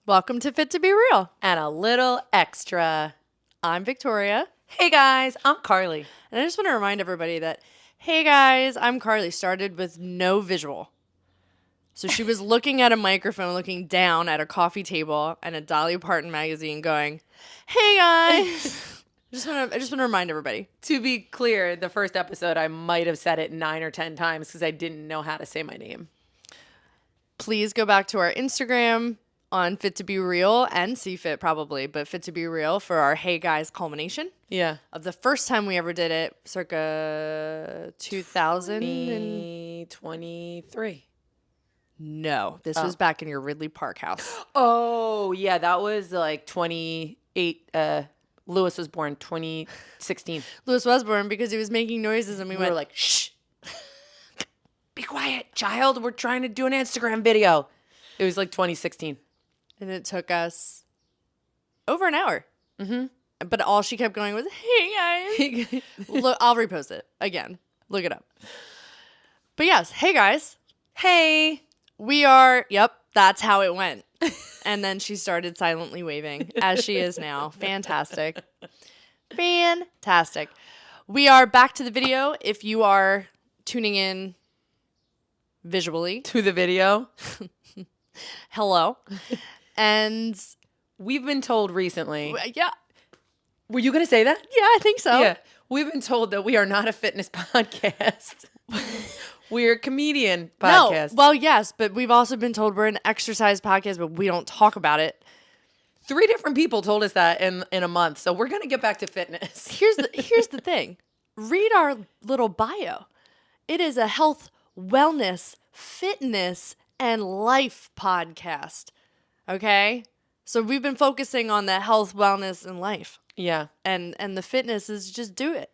Welcome to Fit to Be Real. And a little extra. I'm Victoria. Hey guys, I'm Carly. And I just want to remind everybody that, hey guys, I'm Carly, started with no visual. So she was looking at a microphone, looking down at a coffee table and a Dolly Parton magazine going, hey guys. I just want to remind everybody. To be clear, the first episode I might have said it 9 or 10 times because I didn't know how to say my name. Please go back to our Instagram on Fit to Be Real and CFit probably, but Fit to Be Real for our Hey Guys culmination. Yeah. Of the first time we ever did it, circa 2023. No, this was back in your Ridley Park house. Oh, yeah, that was like 28. Lewis was born 2016. Lewis was born because he was making noises and we went were like, shh. Be quiet, child. We're trying to do an Instagram video. It was like 2016. And it took us over an hour. Mm-hmm. But all she kept going was, hey, guys. Look, I'll repost it again. Look it up. But yes, hey, guys. Hey. We are, yep, that's how it went. And then she started silently waving, as she is now. Fantastic. Fantastic. We are back to the video. If you are tuning in visually To the video. hello. And We've been told recently. yeah. Were you going to say that? Yeah, I think so. Yeah. We've been told that we are not a fitness podcast. We're a comedian podcast. No, well, yes, but we've also been told we're an exercise podcast, but we don't talk about it. 3 different people told us that in a month. So we're going to get back to fitness. Here's the thing. Read our little bio. It is a health, wellness, fitness, and life podcast. Okay? So we've been focusing on the health, wellness, and life. Yeah. And the fitness is just do it.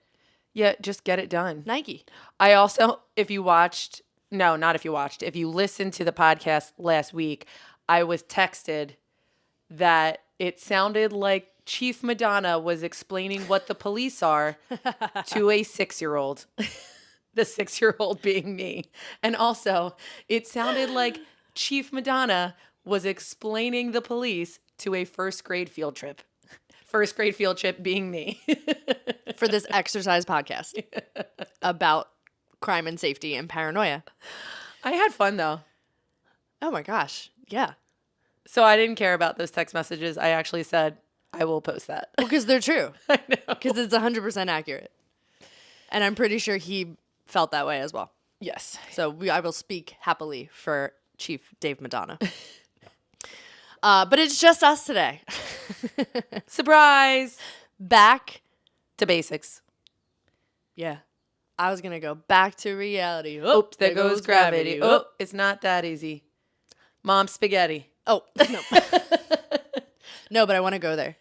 Yeah, just get it done. Nike. I also, if you listened to the podcast last week, I was texted that it sounded like Chief Madonna was explaining what the police are to a 6-year-old. The 6-year-old being me. And also, it sounded like Chief Madonna was explaining the police to a first grade field trip. First grade field trip being me. For this exercise podcast about crime and safety and paranoia. I had fun though. Oh my gosh. Yeah. So I didn't care about those text messages. I actually said, I will post that. Well, because they're true. I know. Because it's 100% accurate. And I'm pretty sure he felt that way as well. Yes. So I will speak happily for Chief Dave Madonna. But it's just us today. Surprise. Back To basics. Yeah. I was going to go back to reality. Oops, there goes gravity. Oh, it's not that easy. Mom spaghetti. Oh, no. No, but I want to go there.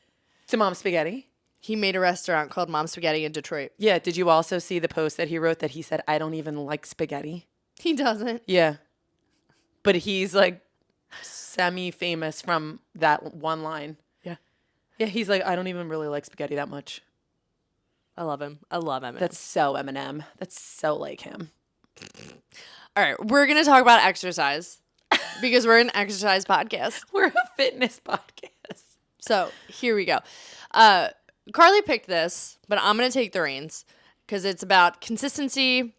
To Mom spaghetti? He made a restaurant called Mom Spaghetti in Detroit. Yeah, did you also see the post that he wrote that he said, I don't even like spaghetti? He doesn't. Yeah. But he's like semi-famous from that one line. Yeah. Yeah, he's like, I don't even really like spaghetti that much. I love him. I love Eminem. That's so Eminem. That's so like him. All right. We're going to talk about exercise because we're an exercise podcast. We're a fitness podcast. So here we go. Carly picked this, but I'm going to take the reins because it's about consistency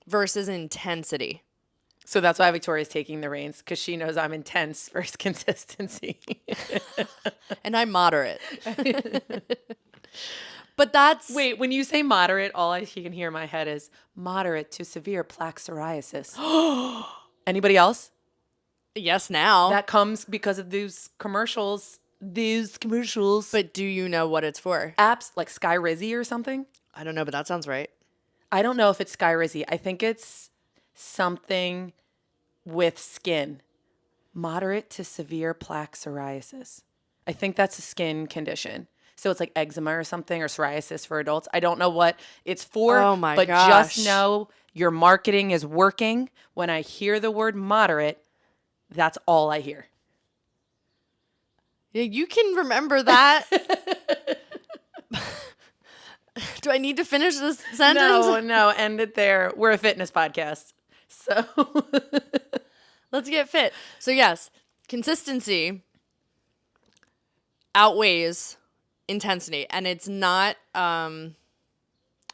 versus intensity. So that's why Victoria's taking the reins, because she knows I'm intense versus consistency. And I'm moderate. But that's... Wait, when you say moderate, all I can hear in my head is moderate to severe plaque psoriasis. Anybody else? Yes, now. That comes because of these commercials. But do you know what it's for? Apps like Skyrizi or something? I don't know, but that sounds right. I don't know if it's Skyrizi. I think it's something with skin. Moderate to severe plaque psoriasis. I think that's a skin condition. So it's like eczema or something, or psoriasis for adults. I don't know what it's for. Oh my but gosh. Just know your marketing is working. When I hear the word moderate, that's all I hear. Yeah, you can remember that. Do I need to finish this sentence? No, end it there. We're a fitness podcast. So let's get fit. So yes, consistency outweighs intensity. And it's not, when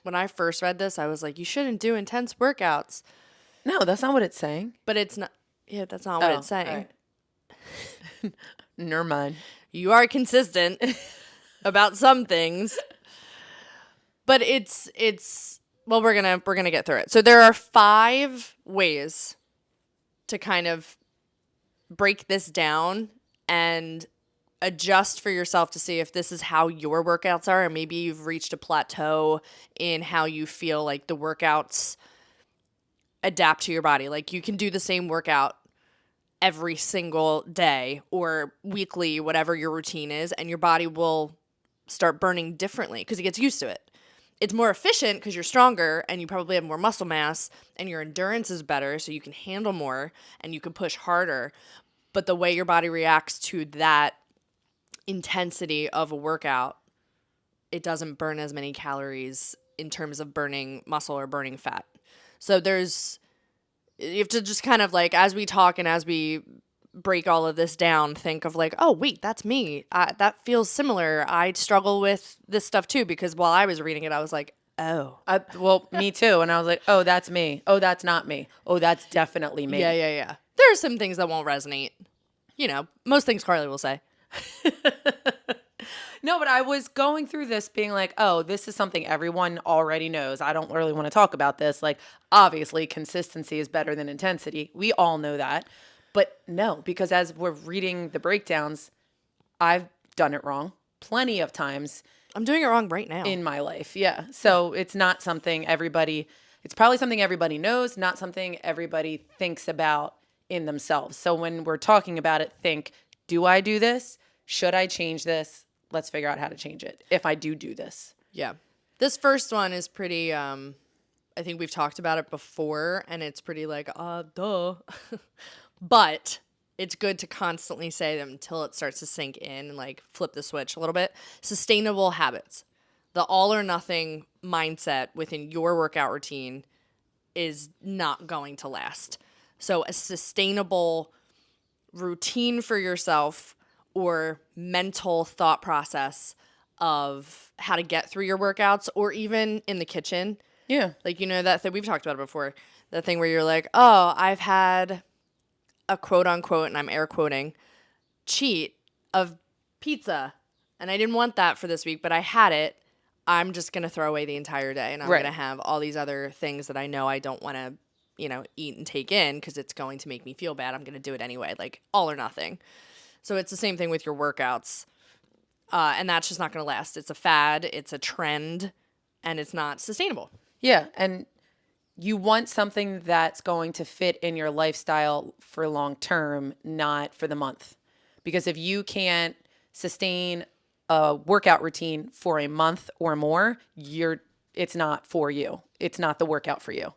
I first read this, I was like, you shouldn't do intense workouts. No, that's not what it's saying. But it's not, yeah, that's not what it's saying. All right. Never mind. You are consistent about some things. But it's well, we're gonna get through it. So there are 5 ways to kind of break this down and adjust for yourself to see if this is how your workouts are, and maybe you've reached a plateau in how you feel like the workouts adapt to your body. Like you can do the same workout every single day or weekly, whatever your routine is, and your body will start burning differently because it gets used to it. It's more efficient because you're stronger and you probably have more muscle mass and your endurance is better, so you can handle more and you can push harder. But the way your body reacts to that intensity of a workout, it doesn't burn as many calories in terms of burning muscle or burning fat. So you have to just kind of like, as we talk and as we break all of this down, think of like, oh, wait, that's me. That feels similar. I struggle with this stuff too, because while I was reading it, I was like, oh. Well, me too. And I was like, oh, that's me. Oh, that's not me. Oh, that's definitely me. Yeah. There are some things that won't resonate. You know, most things Carly will say. No, but I was going through this being like, oh, this is something everyone already knows. I don't really want to talk about this. Like, obviously, consistency is better than intensity. We all know that. But no, because as we're reading the breakdowns, I've done it wrong plenty of times. I'm doing it wrong right now. In my life, yeah. So it's not something it's probably something everybody knows, not something everybody thinks about in themselves. So when we're talking about it, think, do I do this? Should I change this? Let's figure out how to change it if I do this. Yeah. This first one is pretty, I think we've talked about it before, and it's pretty like, duh. But it's good to constantly say them until it starts to sink in and like flip the switch a little bit. Sustainable habits. The all or nothing mindset within your workout routine is not going to last. So a sustainable routine for yourself or mental thought process of how to get through your workouts, or even in the kitchen. Yeah. Like, you know, that thing we've talked about it before, that thing where you're like, oh, I've had a quote unquote, and I'm air quoting, cheat of pizza. And I didn't want that for this week, but I had it. I'm just going to throw away the entire day. And I'm going to have all these other things that I know I don't want to, eat and take in because it's going to make me feel bad. I'm going to do it anyway, like all or nothing. So it's the same thing with your workouts. And that's just not going to last. It's a fad, it's a trend, and it's not sustainable. Yeah. And you want something that's going to fit in your lifestyle for long term, not for the month. Because if you can't sustain a workout routine for a month or more, it's not for you. It's not the workout for you.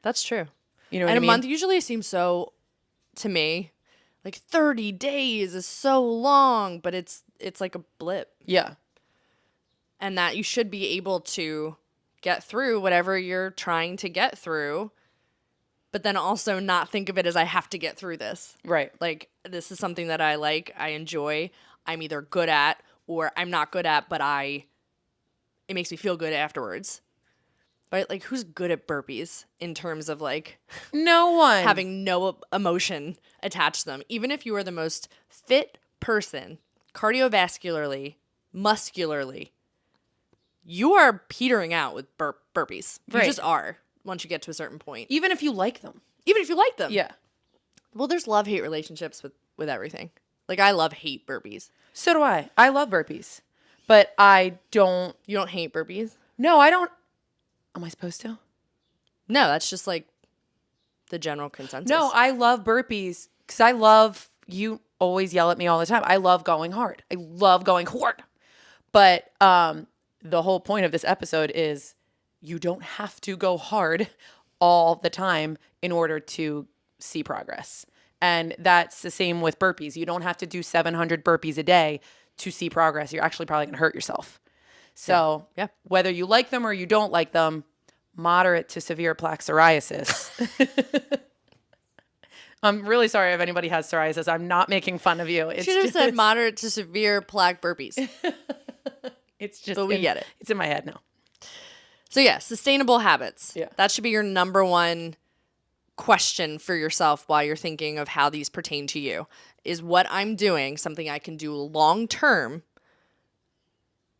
That's true. You know what I mean? And a month usually seems so, to me, like 30 days is so long, but it's like a blip. Yeah. And that you should be able to get through whatever you're trying to get through, but then also not think of it as I have to get through this. Right. Like, this is something that I like, I enjoy, I'm either good at or I'm not good at, but it makes me feel good afterwards. Right? Like, who's good at burpees in terms of like no one having no emotion attached to them? Even if you are the most fit person, cardiovascularly, muscularly, you are petering out with burpees. You just are once you get to a certain point. Even if you like them. Even if you like them. Yeah. Well, there's love-hate relationships with everything. Like, I love-hate burpees. So do I. I love burpees. But I don't. You don't hate burpees? No, I don't. Am I supposed to? No, that's just like the general consensus. No, I love burpees because you always yell at me all the time. I love going hard. I love going hard. But the whole point of this episode is you don't have to go hard all the time in order to see progress. And that's the same with burpees. You don't have to do 700 burpees a day to see progress. You're actually probably going to hurt yourself. So yeah. Whether you like them or you don't like them, moderate to severe plaque psoriasis. I'm really sorry if anybody has psoriasis. I'm not making fun of you. It's Should have just, said moderate to severe plaque burpees. it's just, But we get it. It's in my head now. So yeah, sustainable habits. Yeah. That should be your number one question for yourself while you're thinking of how these pertain to you. Is what I'm doing something I can do long term?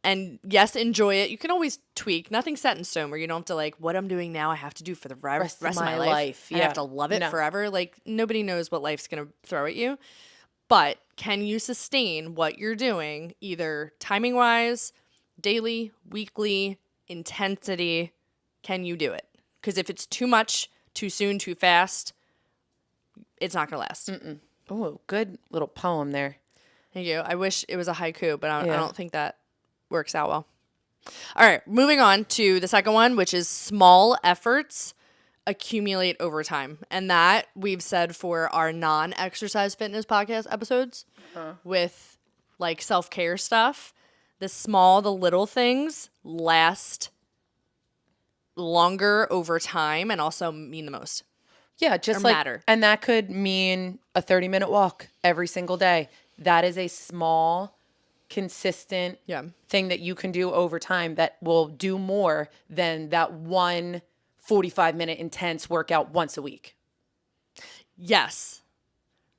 And yes, enjoy it. You can always tweak. Nothing's set in stone where you don't have to like, what I'm doing now I have to do for the rest of my life. I have to love it forever. Like, nobody knows what life's going to throw at you. But can you sustain what you're doing, either timing-wise, daily, weekly, intensity? Can you do it? Because if it's too much, too soon, too fast, it's not going to last. Oh, good little poem there. Thank you. I wish it was a haiku, but I don't think that works out well. All right, moving on to the second one, which is small efforts accumulate over time. And that we've said for our non-exercise fitness podcast episodes with like self-care stuff. The little things last longer over time and also mean the most. Yeah, just like matter. And that could mean a 30-minute walk every single day. That is a small, consistent thing that you can do over time that will do more than that one 45-minute intense workout once a week. Yes.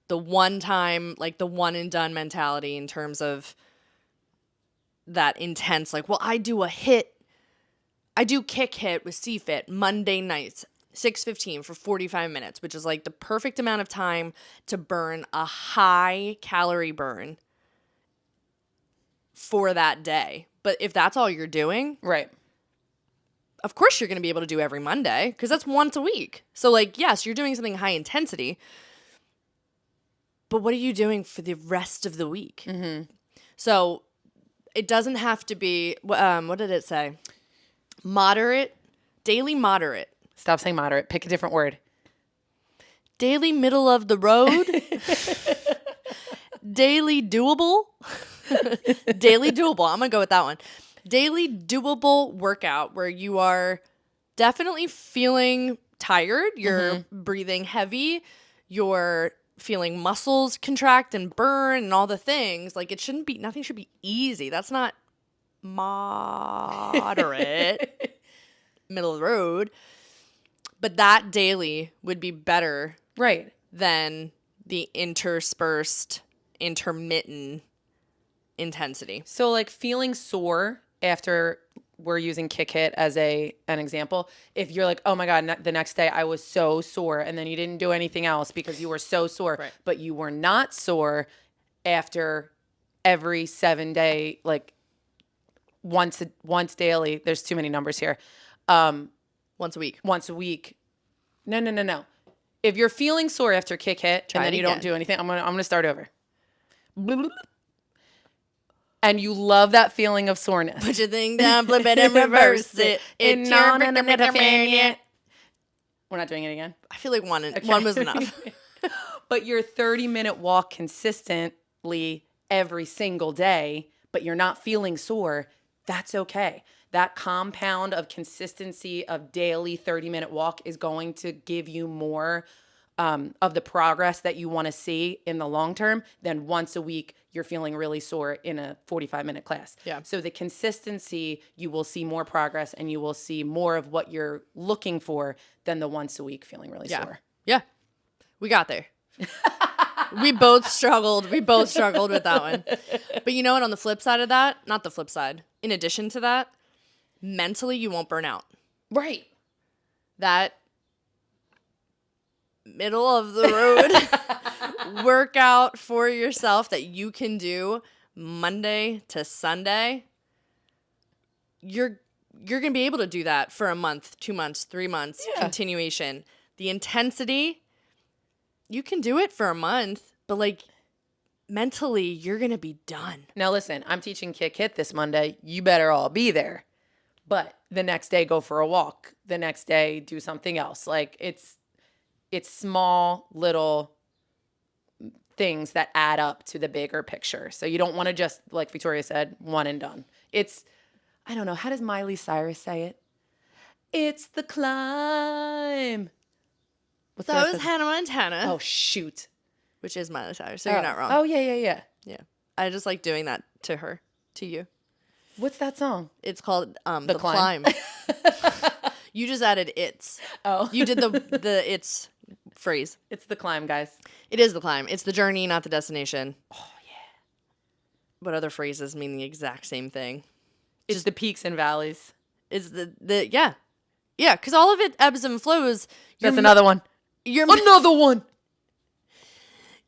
The one time, like the one and done mentality in terms of that intense, like, well, I do kick hit with CFit Monday nights, 6:15 for 45 minutes, which is like the perfect amount of time to burn a high calorie burn for that day. But if that's all you're doing, right, of course you're going to be able to do every Monday because that's once a week. So like, yes, you're doing something high intensity, but what are you doing for the rest of the week? Mm-hmm. So it doesn't have to be, what did it say? Daily moderate. Stop saying moderate. Pick a different word. Daily middle of the road. Daily doable. Daily doable. I'm going to go with that one. Daily doable workout where you are definitely feeling tired. You're breathing heavy. You're feeling muscles contract and burn and all the things. Like nothing should be easy. That's not moderate. Middle of the road. But that daily would be better than the interspersed, intermittent intensity. So like feeling sore after we're using kick hit as an example. If you're like, oh my God, the next day I was so sore and then you didn't do anything else because you were so sore, but you were not sore after every 7 day, like once daily. There's too many numbers here. Once a week. No. If you're feeling sore after kick hit and then you don't do anything, I'm gonna start over. And you love that feeling of soreness. Put your thing down, flip it, and reverse it. We're not doing it again. I feel like one was enough. But your 30-minute walk consistently every single day, but you're not feeling sore, that's okay. That compound of consistency of daily 30-minute walk is going to give you more of the progress that you want to see in the long term than once a week you're feeling really sore in a 45-minute class. Yeah. So the consistency, you will see more progress and you will see more of what you're looking for than the once a week feeling really sore. Yeah. We got there. We both struggled with that one. But you know what? On the flip side of that, not the flip side, in addition to that, mentally you won't burn out. Right. That middle of the road workout for yourself that you can do Monday to Sunday, you're going to be able to do that for a month, 2 months, 3 months, continuation. The intensity, you can do it for a month, but like mentally you're going to be done. Now listen, I'm teaching kick hit this Monday. You better all be there. But the next day, go for a walk. The next day, do something else. Like it's small little things that add up to the bigger picture. So you don't want to just, like Victoria said, one and done. I don't know, how does Miley Cyrus say it? It's the climb. What's That the rest was of Hannah Montana, Oh, shoot. which is Miley Cyrus, so you're not wrong. Oh, yeah. Yeah. I just like doing that to her, to you. What's that song? It's called The Climb. Climb. You just added it's. Oh. You did the it's phrase. It's The Climb, guys. It is the climb. It's the journey, not the destination. Oh, yeah. But other phrases mean the exact same thing. It's the peaks and valleys. It's yeah. Yeah, because all of it ebbs and flows. That's another one. Another one.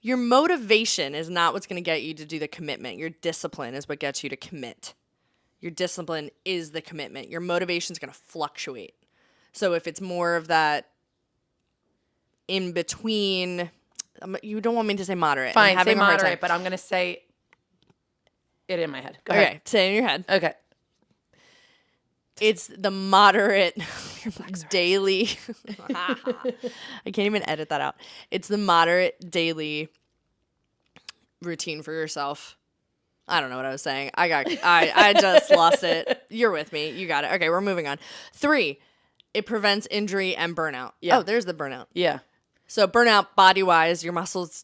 Your motivation is not what's going to get you to do the commitment. Your discipline is what gets you to commit. Your discipline is the commitment. Your motivation is going to fluctuate. So if it's more of that in between, you don't want me to say moderate. Fine, say moderate, but I'm going to say it in my head. Go ahead. Say it in your head. Okay. It's the moderate daily. I can't even edit that out. It's the moderate daily routine for yourself. I don't know what I was saying. I just lost it. You're with me. You got it. Okay, we're moving on. 3, it prevents injury and burnout. Yeah. Oh, there's the burnout. Yeah. So burnout body-wise, your muscles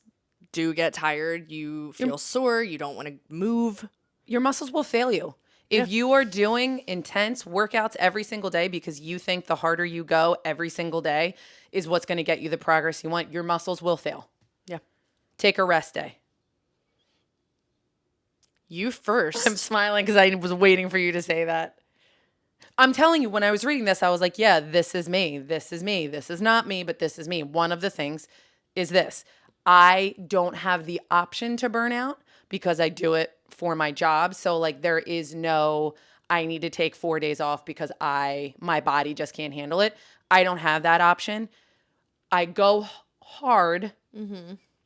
do get tired. You feel sore. You don't want to move. Your muscles will fail you. If you are doing intense workouts every single day because you think the harder you go every single day is what's going to get you the progress you want, your muscles will fail. Yeah. Take a rest day. You first. I'm smiling because I was waiting for you to say that. I'm telling you, when I was reading this, I was like, yeah, this is me. This is me. This is not me, but this is me. One of the things is this. I don't have the option to burn out because I do it for my job. So like there is no, I need to take 4 days off because my body just can't handle it. I don't have that option. I go hard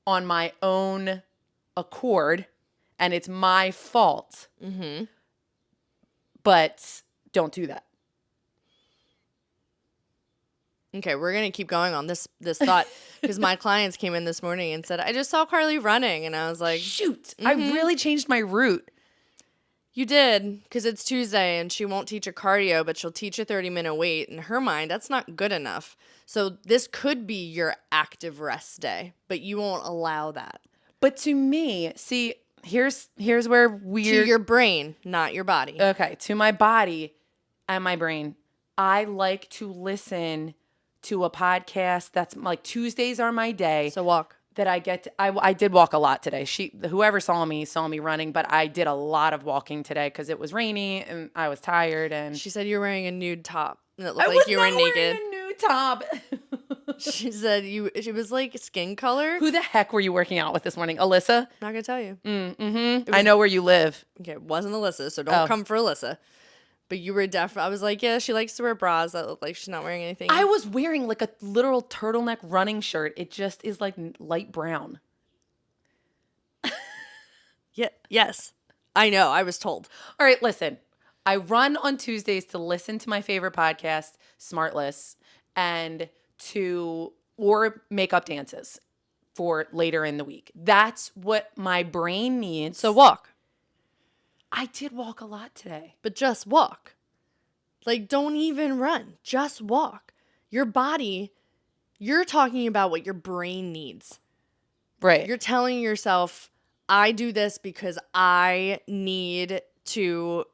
on my own accord and it's my fault. But don't do that. Okay, we're going to keep going on this thought because my clients came in this morning and said, I just saw Carly running. And I was like, shoot, I really changed my route. You did, because it's Tuesday and she won't teach a cardio, but she'll teach a 30-minute weight. In her mind, that's not good enough. So this could be your active rest day, but you won't allow that. But to me, see, here's where we're... To your brain, not your body. Okay, to my body and my brain, I like to listen to a podcast that's like Tuesdays are my day. So walk. That I get to, I did walk a lot today. Whoever saw me running, but I did a lot of walking today because it was rainy and I was tired. And she said you were wearing a nude top and it looked like you were naked. Wearing a nude top. She said she was like skin color. Who the heck were you working out with this morning? Alyssa? Not gonna tell you. I know where you live. Okay, it wasn't Alyssa, so don't come for Alyssa. But you were definitely, I was like, yeah, she likes to wear bras that look like she's not wearing anything. I was wearing like a literal turtleneck running shirt. It just is like light brown. Yeah, yes. I know, I was told. All right, listen. I run on Tuesdays to listen to my favorite podcast, Smartless, or make up dances for later in the week. That's what my brain needs. So walk. I did walk a lot today. But just walk. Like, don't even run. Just walk. Your body, you're talking about what your brain needs. Right. You're telling yourself, I do this because I need to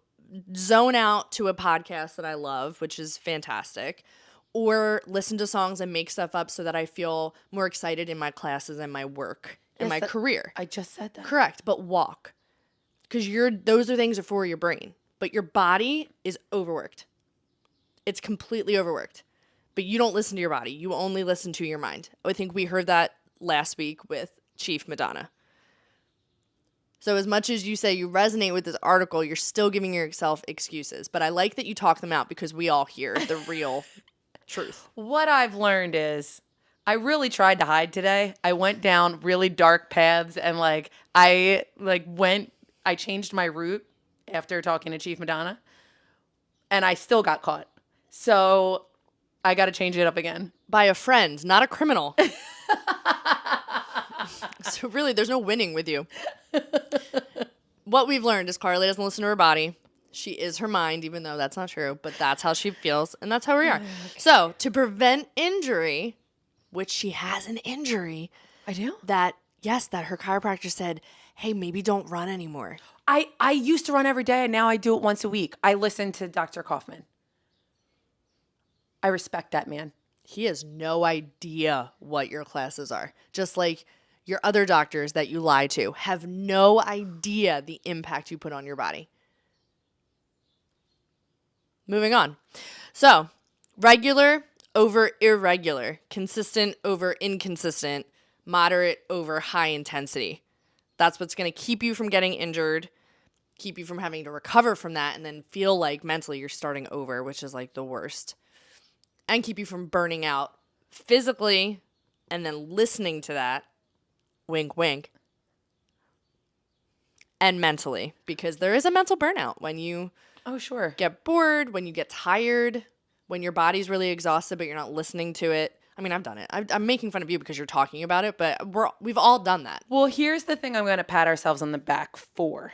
zone out to a podcast that I love, which is fantastic, or listen to songs and make stuff up so that I feel more excited in my classes and my work and my career. I just said that. Correct, but walk. Because those are things for your brain. But your body is overworked. It's completely overworked. But you don't listen to your body. You only listen to your mind. I think we heard that last week with Chief Madonna. So as much as you say you resonate with this article, you're still giving yourself excuses. But I like that you talk them out because we all hear the real truth. What I've learned is I really tried to hide today. I went down really dark paths and I changed my route after talking to Chief Madonna, and I still got caught. So I got to change it up again. By a friend, not a criminal. So really, there's no winning with you. What we've learned is Carly doesn't listen to her body. She is her mind, even though that's not true, but that's how she feels, and that's how we are. So to prevent injury, which she has an injury I do. that her chiropractor said, hey, maybe don't run anymore. I used to run every day, and now I do it once a week. I listen to Dr. Kaufman. I respect that man. He has no idea what your classes are. Just like your other doctors that you lie to have no idea the impact you put on your body. Moving on. So, regular over irregular, consistent over inconsistent, moderate over high intensity. That's what's going to keep you from getting injured, keep you from having to recover from that, and then feel like mentally you're starting over, which is like the worst. And keep you from burning out physically and then listening to that, wink, wink, and mentally, because there is a mental burnout when you get bored, when you get tired, when your body's really exhausted but you're not listening to it. I mean, I've done it. I'm making fun of you because you're talking about it, but we've all done that. Well, here's the thing I'm going to pat ourselves on the back for.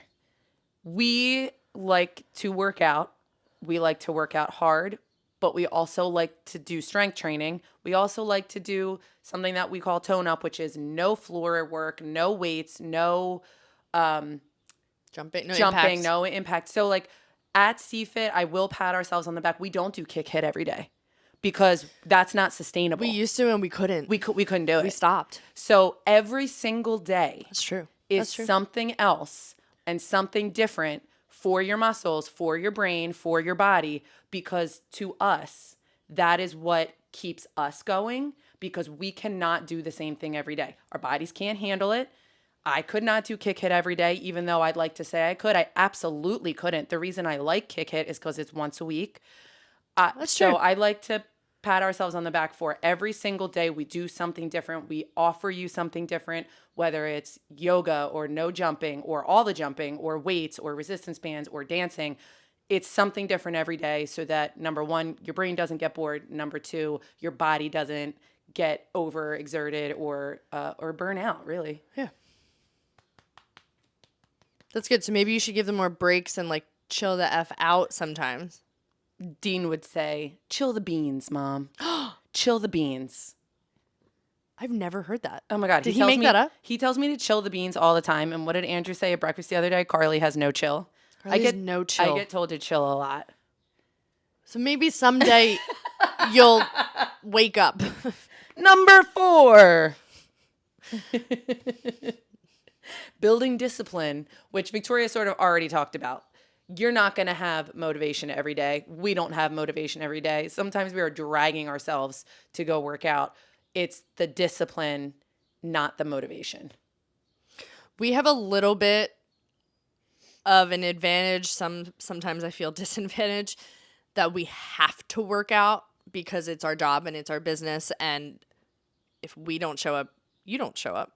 We like to work out. We like to work out hard. But we also like to do strength training. We also like to do something that we call tone up, which is no floor work, no weights, no jumping, no impact. So like at CFIT, I will pat ourselves on the back. We don't do kick hit every day because that's not sustainable. We used to and we couldn't. We couldn't do it. We stopped. So every single day That's true. is something else and something different for your muscles, for your brain, for your body, because to us, that is what keeps us going, because we cannot do the same thing every day. Our bodies can't handle it. I could not do kick hit every day, even though I'd like to say I could. I absolutely couldn't. The reason I like kick hit is because it's once a week. That's true. So I like to pat ourselves on the back for every single day we do something different. We offer you something different, whether it's yoga or no jumping or all the jumping or weights or resistance bands or dancing. It's something different every day so that, number one, your brain doesn't get bored. Number two, your body doesn't get overexerted or burn out, really. Yeah. That's good. So maybe you should give them more breaks and like chill the F out sometimes. Dean would say, chill the beans, Mom. Chill the beans. I've never heard that. Oh my God. Did he make that up? He tells me to chill the beans all the time. And what did Andrew say at breakfast the other day? Carly has no chill. I get no chill. I get told to chill a lot. So maybe someday you'll wake up. Number 4. Building discipline, which Victoria sort of already talked about. You're not going to have motivation every day. We don't have motivation every day. Sometimes we are dragging ourselves to go work out. It's the discipline, not the motivation. We have a little bit of an advantage. Sometimes I feel disadvantage that we have to work out because it's our job and it's our business. And if we don't show up, you don't show up.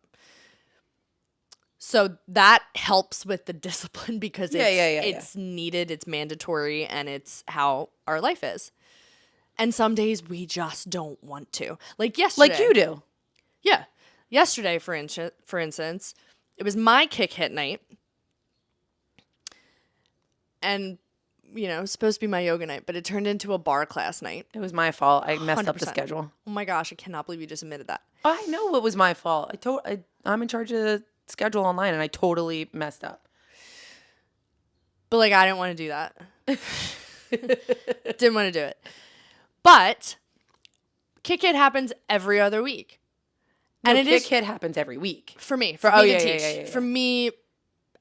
So that helps with the discipline because it's needed, it's mandatory, and it's how our life is. And some days we just don't want to. Like yesterday. Like you do. Yeah. Yesterday, for instance, it was my kick hit night. And, you know, it was supposed to be my yoga night, but it turned into a bar class night. It was my fault. I messed up the 100%. schedule. Oh my gosh, I cannot believe you just admitted that. I know it was my fault. I'm in charge of the schedule online, and I totally messed up. But, like, I didn't want to do that. Didn't want to do it. But kick hit happens every other week. And kick hit happens every week. For me. For me to teach. For me,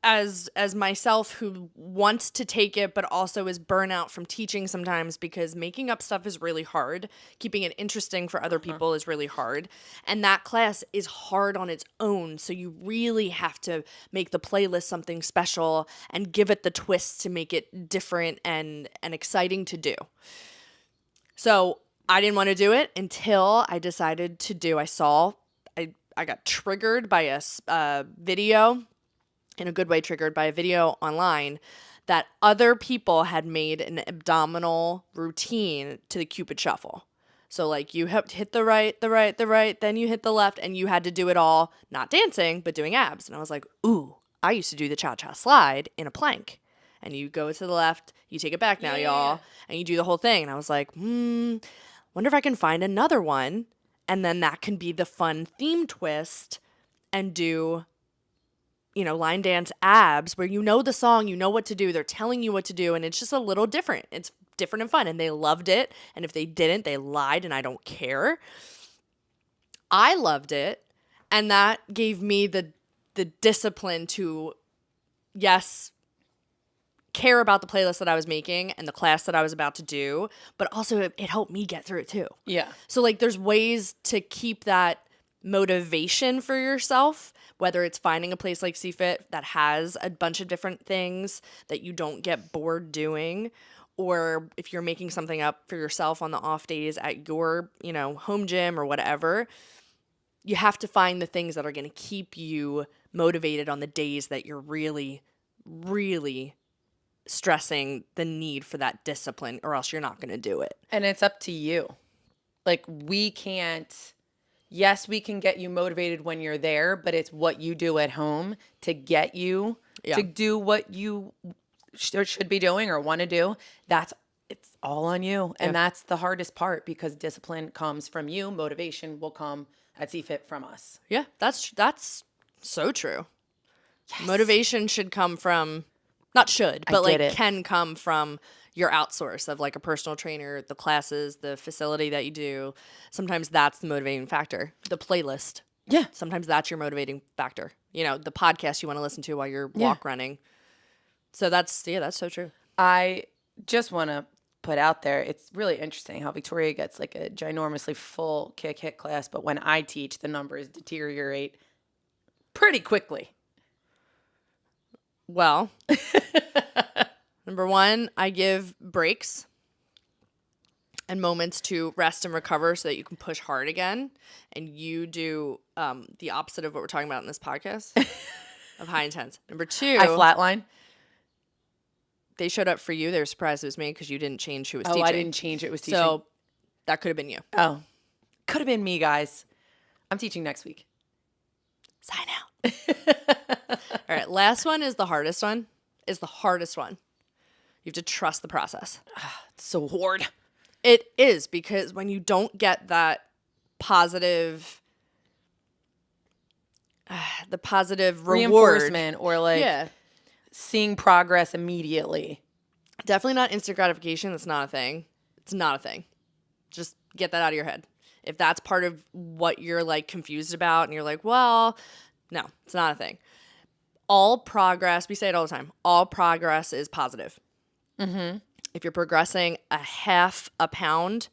as myself who wants to take it but also is burnout from teaching sometimes because making up stuff is really hard. Keeping it interesting for other people is really hard. And that class is hard on its own. So you really have to make the playlist something special and give it the twist to make it different and exciting to do. So I didn't want to do it until I decided to do. I got triggered by a video, in a good way triggered by a video online that other people had made an abdominal routine to the Cupid Shuffle. So like you hit the right, then you hit the left, and you had to do it all, not dancing, but doing abs. And I was like, ooh, I used to do the cha-cha slide in a plank. And you go to the left, you take it back now, y'all, and you do the whole thing. And I was like, wonder if I can find another one And then that can be the fun theme twist and do, line dance abs where you know the song, you know what to do. They're telling you what to do. And it's just a little different. It's different and fun. And they loved it. And if they didn't, they lied and I don't care. I loved it. And that gave me the discipline to, yes, care about the playlist that I was making and the class that I was about to do, but also it helped me get through it too. Yeah. So like there's ways to keep that motivation for yourself, whether it's finding a place like CFIT that has a bunch of different things that you don't get bored doing, or if you're making something up for yourself on the off days at your, home gym or whatever, you have to find the things that are going to keep you motivated on the days that you're really, really stressing the need for that discipline, or else you're not going to do it. And it's up to you. Like we can get you motivated when you're there, but it's what you do at home to get you to do what you should be doing or want to do. It's all on you. And that's the hardest part, because discipline comes from you. Motivation will come at CFIT from us. Yeah, that's so true. Yes. Motivation should come from, not should, but can come from your outsource of like a personal trainer, the classes, the facility that you do. Sometimes that's the motivating factor. The playlist. Yeah. Sometimes that's your motivating factor. The podcast you want to listen to while you're walk running. So that's so true. I just want to put out there, it's really interesting how Victoria gets like a ginormously full kick hit class, but when I teach, the numbers deteriorate pretty quickly. Well, number one, I give breaks and moments to rest and recover so that you can push hard again. And you do the opposite of what we're talking about in this podcast of high intense. Number two, I flatline. They showed up for you. They were surprised it was me because you didn't change who was teaching. Oh, I didn't change. It was teaching. So that could have been you. Oh, could have been me, guys. I'm teaching next week. Sign out. All right. Last one is the hardest one. You have to trust the process. It's so hard. It is, because when you don't get that positive, the positive reward, reinforcement, or like seeing progress immediately. Definitely not instant gratification. That's not a thing. It's not a thing. Just get that out of your head. If that's part of what you're like confused about and you're like, well, no, it's not a thing. All progress, we say it all the time, all progress is positive. Mm-hmm. If you're progressing a half a pound,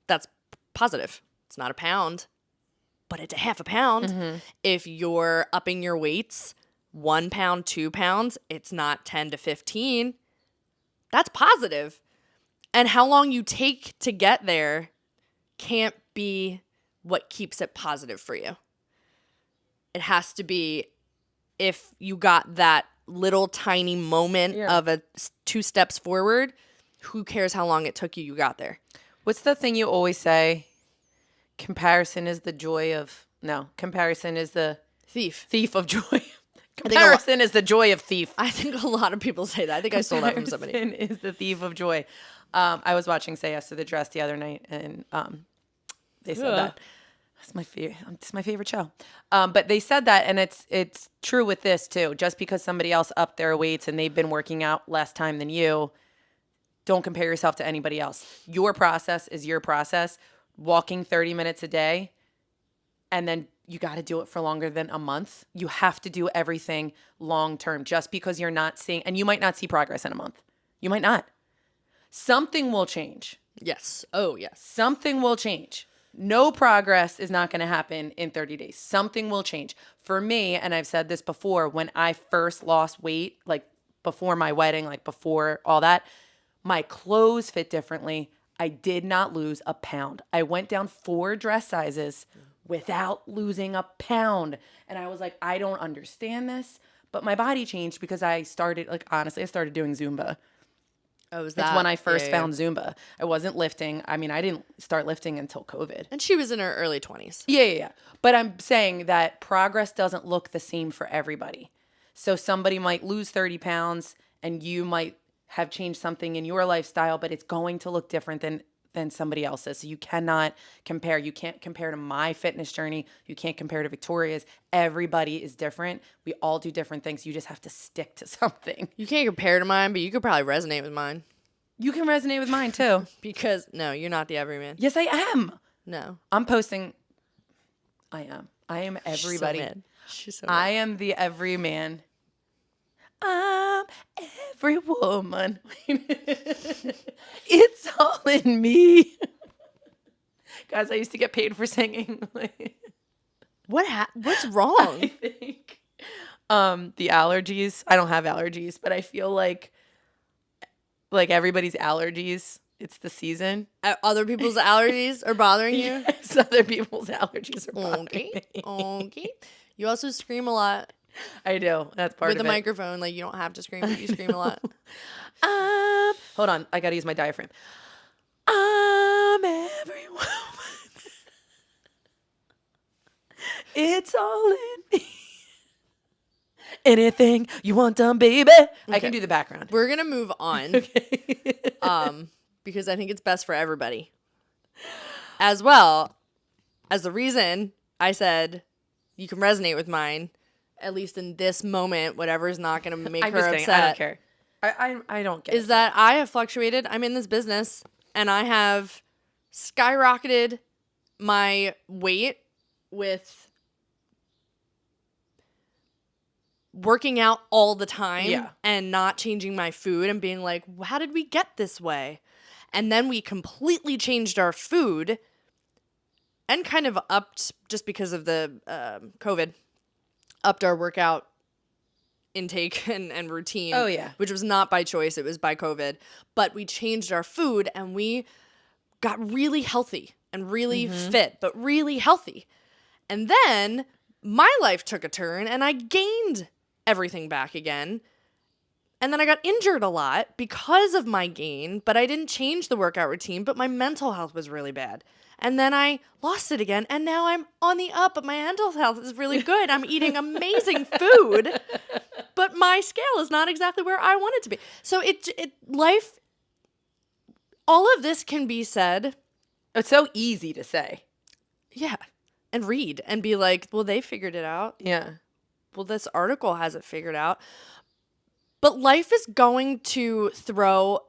that's positive. It's not a pound, but it's a half a pound. Mm-hmm. If you're upping your weights 1 pound, 2 pounds, it's not 10 to 15. That's positive. And how long you take to get there can't be what keeps it positive for you. It has to be if you got that little tiny moment of 2 steps forward, who cares how long it took you got there? What's the thing you always say? Comparison is the thief of joy. Comparison is the joy of thief. I think a lot of people say that. I think I stole that from somebody. Comparison is the thief of joy. I was watching Say Yes to the Dress the other night, and they said that. It's my favorite show. But they said that, and it's true with this too. Just because somebody else upped their weights and they've been working out less time than you, don't compare yourself to anybody else. Your process is your process. Walking 30 minutes a day, and then you got to do it for longer than a month. You have to do everything long term. Just because you're not seeing, and you might not see progress in a month. You might not. Something will change. Yes. Oh, yes. Something will change. No progress is not going to happen in 30 days. Something will change. For me, and I've said this before, when I first lost weight, like before my wedding, like before all that, my clothes fit differently. I did not lose a pound. I went down 4 dress sizes without losing a pound. And I was like, I don't understand this. But my body changed because I started doing Zumba. Oh, was That's when I first found Zumba. I wasn't lifting. I mean, I didn't start lifting until COVID. And she was in her early 20s. Yeah. But I'm saying that progress doesn't look the same for everybody. So somebody might lose 30 pounds and you might have changed something in your lifestyle, but it's going to look different than than somebody else's. So you cannot compare. You can't compare to my fitness journey. You can't compare to Victoria's. Everybody is different. We all do different things. You just have to stick to something. You can't compare to mine, but you could probably resonate with mine. You can resonate with mine too. Because, no, you're not the everyman. Yes, I am. No. I'm posting. I am everybody. She's so mad. She's so I mad. am the everyman. I'm every woman. It's all in me. Guys, I used to get paid for singing. What's wrong? I think the allergies. I don't have allergies, but I feel like everybody's allergies. It's the season. Other people's allergies are bothering you? Yes, other people's allergies are bothering Okay. me. Okay. You also scream a lot I do. That's part with of the it. microphone. Like, you don't have to scream, but you scream a lot. Hold on. I got to use my diaphragm. I'm every woman. It's all in me. Anything you want done, baby. I can do the background. We're going to move on. Okay. Because I think it's best for everybody. As well as the reason I said you can resonate with mine, at least in this moment, whatever is not going to make I'm her just upset. kidding. I don't care. I don't get Is it. that I have fluctuated. I'm in this business and I have skyrocketed my weight with working out all the time and not changing my food and being like, how did we get this way? And then we completely changed our food and kind of upped, just because of the COVID, upped our workout intake and routine. Oh, yeah. Which was not by choice. It was by COVID. But we changed our food and we got really healthy and really fit, but really healthy. And then my life took a turn and I gained everything back again. And then I got injured a lot because of my gain, but I didn't change the workout routine, but my mental health was really bad. And then I lost it again, and now I'm on the up, but my mental health is really good. I'm eating amazing food, but my scale is not exactly where I want it to be. So life, all of this can be said. It's so easy to say. Yeah. And read and be like, well, they figured it out. Yeah. Well, this article has it figured out. But life is going to throw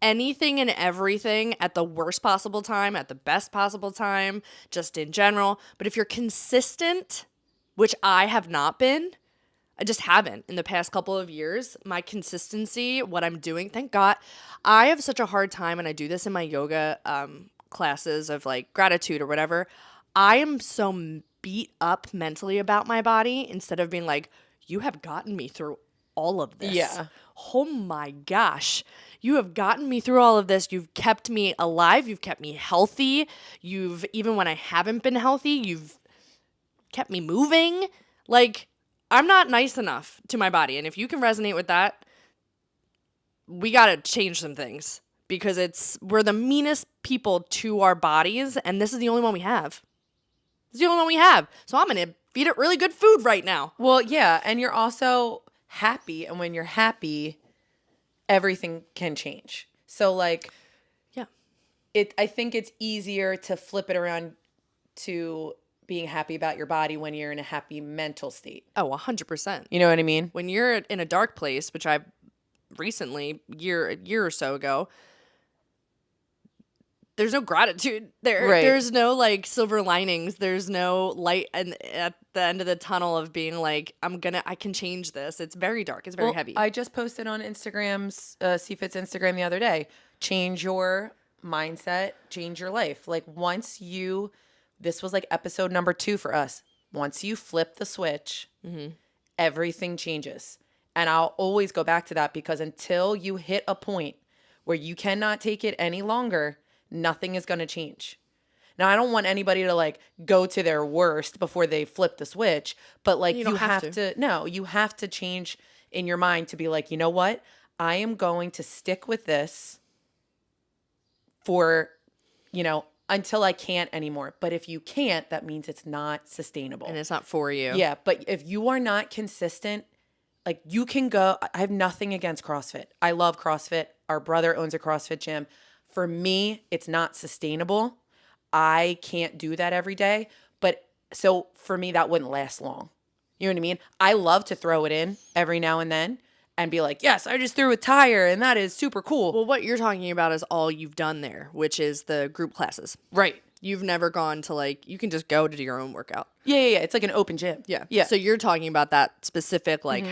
anything and everything at the worst possible time, at the best possible time, just in general. But if you're consistent, which I have not been, I just haven't in the past couple of years, my consistency, what I'm doing, thank God. I have such a hard time, and I do this in my yoga classes of like gratitude or whatever. I am so beat up mentally about my body instead of being like, you have gotten me through all of this. Yeah. Oh my gosh. You have gotten me through all of this. You've kept me alive. You've kept me healthy. Even when I haven't been healthy, you've kept me moving. Like, I'm not nice enough to my body. And if you can resonate with that, we got to change some things because we're the meanest people to our bodies. And this is the only one we have. It's the only one we have. So I'm going to feed it really good food right now. Well, yeah. And you're also happy. And when you're happy, everything can change. So like, Yeah. I think it's easier to flip it around to being happy about your body when you're in a happy mental state. Oh, 100%. You know what I mean? When you're in a dark place, which I've recently, a year or so ago, there's no gratitude there. Right. There's no like silver linings. There's no light at the end of the tunnel of being like, I can change this. It's very dark. It's very heavy. I just posted on Instagram's, CFit's Instagram the other day. Change your mindset, change your life. Like this was like episode number 2 for us. Once you flip the switch, everything changes. And I'll always go back to that because until you hit a point where you cannot take it any longer, nothing is going to change. Now, I don't want anybody to like go to their worst before they flip the switch, but like you have to change in your mind to be like, you know what? I am going to stick with this for, until I can't anymore. But if you can't, that means it's not sustainable. and it's not for you. Yeah, but if you are not consistent, like you can go, I have nothing against CrossFit. I love CrossFit. Our brother owns a CrossFit gym. For me, it's not sustainable. I can't do that every day. But so for me, that wouldn't last long. You know what I mean? I love to throw it in every now and then and be like, yes, I just threw a tire and that is super cool. Well, what you're talking about is all you've done there, which is the group classes. Right. You've never gone to like, you can just go to do your own workout. Yeah. It's like an open gym. Yeah. Yeah. So you're talking about that specific, like,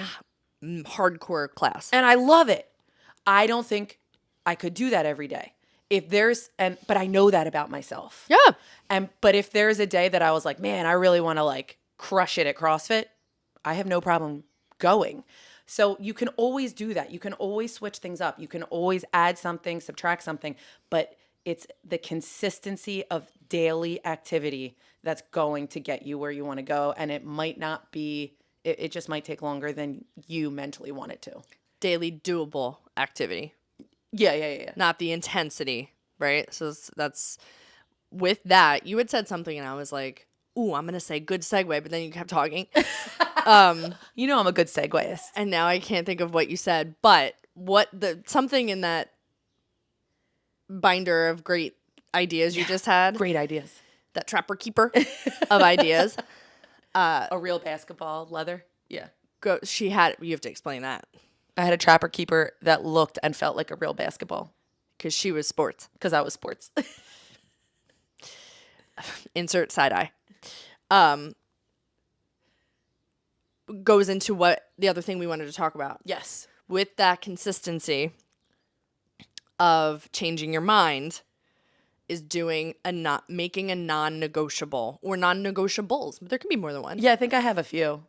hardcore class. And I love it. I don't think I could do that every day. But I know that about myself. Yeah. But if there's a day that I was like, man, I really want to like crush it at CrossFit, I have no problem going. So you can always do that. You can always switch things up. You can always add something, subtract something, but it's the consistency of daily activity that's going to get you where you want to go. And it might not be, it just might take longer than you mentally want it to. Daily doable activity. Yeah. Not the intensity, right? So that's with that. You had said something and I was like, ooh, I'm going to say good segue, but then you kept talking. You know I'm a good segueist. And now I can't think of what you said, but something in that binder of great ideas you just had. Great ideas. That trapper keeper of ideas. A real basketball leather. Yeah. You have to explain that. I had a trapper keeper that looked and felt like a real basketball. Because she was sports. Because I was sports. Insert side eye. Goes into what the other thing we wanted to talk about. Yes. With that consistency of changing your mind is making a non-negotiable or non-negotiables. There can be more than one. Yeah, I think I have a few.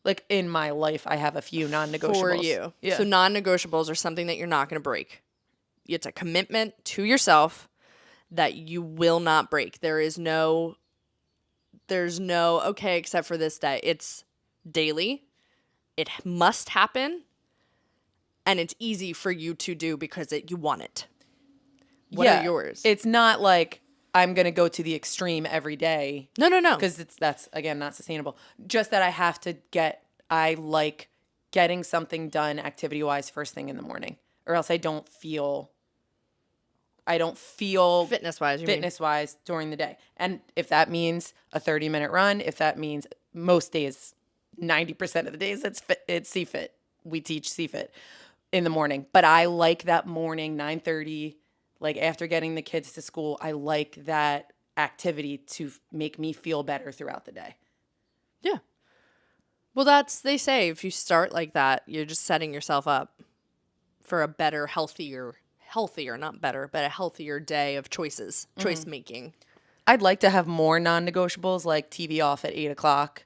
Like in my life, I have a few non-negotiables. For you. Yeah. So non-negotiables are something that you're not going to break. It's a commitment to yourself that you will not break. There's no, okay, except for this day. It's daily. It must happen. And it's easy for you to do because you want it. What are yours? It's not like I'm going to go to the extreme every day. No. Because that's, again, not sustainable. Just that I like getting something done activity-wise first thing in the morning. Or else I don't feel fitness-wise during the day. And if that means a 30-minute run, if that means most days, 90% of the days, it's CFIT. We teach CFIT in the morning. But I like that morning, 9:30, like after getting the kids to school, I like that activity to make me feel better throughout the day. Yeah. Well, they say if you start like that, you're just setting yourself up for a better, healthier, not better, but a healthier day of choice making. I'd like to have more non-negotiables like TV off at 8:00.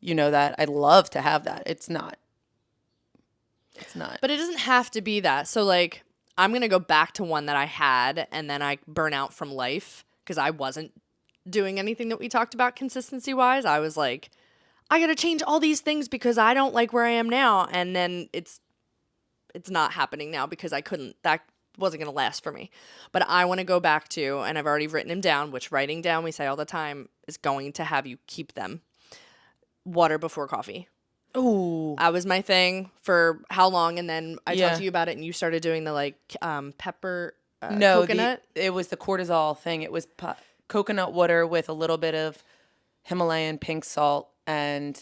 You know that. I'd love to have that. It's not. But it doesn't have to be that. So like, I'm going to go back to one that I had and then I burn out from life because I wasn't doing anything that we talked about consistency wise. I was like, I got to change all these things because I don't like where I am now. And then it's not happening now because that wasn't going to last for me. But I want to go back to, and I've already written them down, which writing down, we say all the time, is going to have you keep them. Water before coffee. Ooh. That was my thing for how long? And then I Yeah. talked to you about it and you started doing the like pepper, No, coconut. it was the cortisol thing. It was coconut water with a little bit of Himalayan pink salt and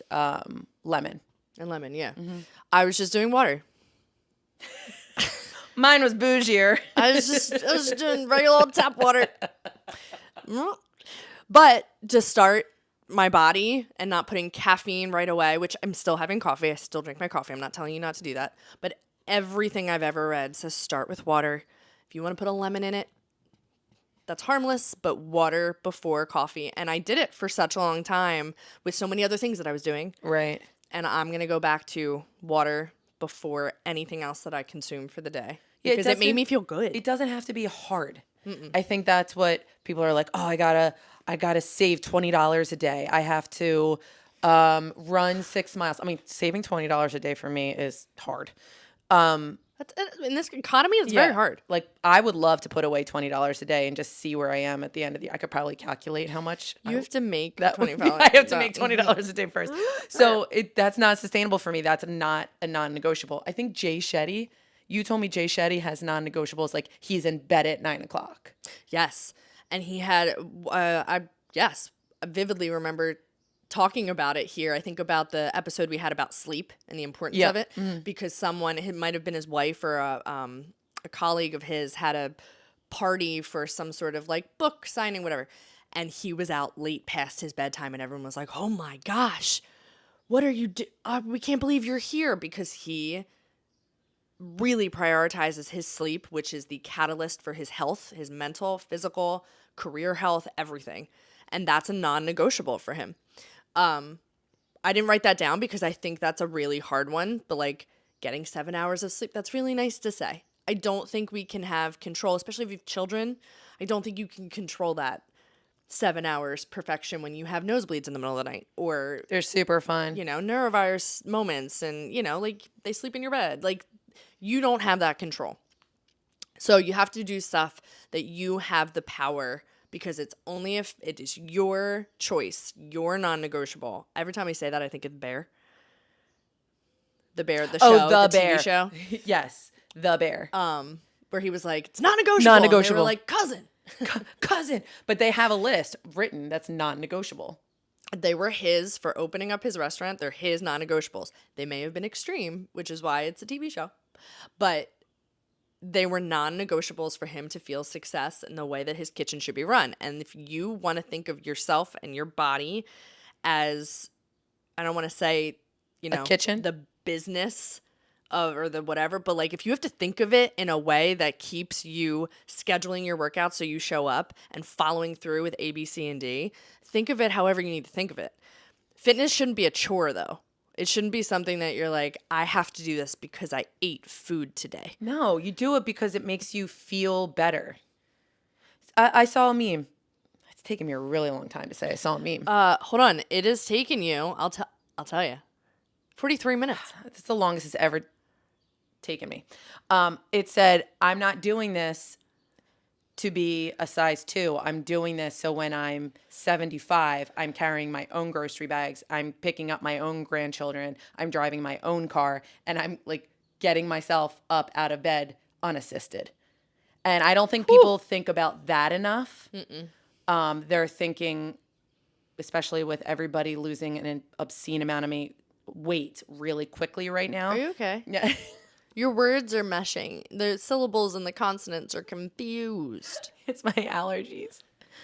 lemon. And lemon, yeah. Mm-hmm. I was just doing water. Mine was bougier. I was doing regular old tap water. But to start my body and not putting caffeine right away, which I'm still having coffee. I still drink my coffee. I'm not telling you not to do that. But everything I've ever read says start with water. If you want to put a lemon in it, that's harmless, but water before coffee. And I did it for such a long time with so many other things that I was doing. Right. And I'm going to go back to water before anything else that I consume for the day. Yeah, Because it made me feel good. It doesn't have to be hard. I think that's what people are like, oh, I gotta save $20 a day. I have to run 6 miles. I mean, saving $20 a day for me is hard. In this economy, it's very hard. Like, I would love to put away $20 a day and just see where I am at the end of the year. I could probably calculate how much You have to make that $20. I have to make $20 a day first. So that's not sustainable for me. That's not a non-negotiable. I think Jay Shetty, You told me Jay Shetty has non-negotiables, like he's in bed at 9 o'clock. Yes. And he had, I vividly remember talking about it here. I think about the episode we had about sleep and the importance Yep. of it, because someone, it might have been his wife or a colleague of his, had a party for some sort of like book signing, whatever. And he was out late past his bedtime, and everyone was like, oh my gosh, what are you doing? We can't believe you're here, because he really prioritizes his sleep, which is the catalyst for his health, his mental, physical, career health, everything. And that's a non-negotiable for him. I didn't write that down because I think that's a really hard one, but like getting 7 hours of sleep, that's really nice to say. I don't think we can have control, especially if you have children. I don't think you can control that 7 hours perfection when you have nosebleeds in the middle of the night, or, They're super fun. neurovirus moments, and, like they sleep in your bed. Like, you don't have that control. So you have to do stuff that you have the power, because it's only if it is your choice, your non-negotiable. Every time I say that, I think of Bear. The Bear, the show, The TV Bear. show. Yes, The Bear. Where he was like, it's not negotiable. Non-negotiable. And they were like, cousin. Cousin. But they have a list written that's non-negotiable. They were his for opening up his restaurant. They're his non-negotiables. They may have been extreme, which is why it's a TV show. But they were non-negotiables for him to feel success in the way that his kitchen should be run. And if you want to think of yourself and your body as, I don't want to say, A kitchen? the business of, or the whatever, but like if you have to think of it in a way that keeps you scheduling your workouts so you show up and following through with A, B, C, and D, think of it however you need to think of it. Fitness shouldn't be a chore, though. It shouldn't be something that you're like, I have to do this because I ate food today. No, you do it because it makes you feel better. I saw a meme. It's taken me a really long time to say I saw a meme. Hold on. It has taken you, I'll tell you, 43 minutes. It's the longest it's ever taken me. It said, I'm not doing this to be a size 2. I'm doing this so when I'm 75, I'm carrying my own grocery bags. I'm picking up my own grandchildren. I'm driving my own car. And I'm like getting myself up out of bed unassisted. And I don't think people think about that enough. They're thinking, especially with everybody losing an obscene amount of weight really quickly right now. Are you okay? Yeah. Your words are meshing. The syllables and the consonants are confused. It's my allergies.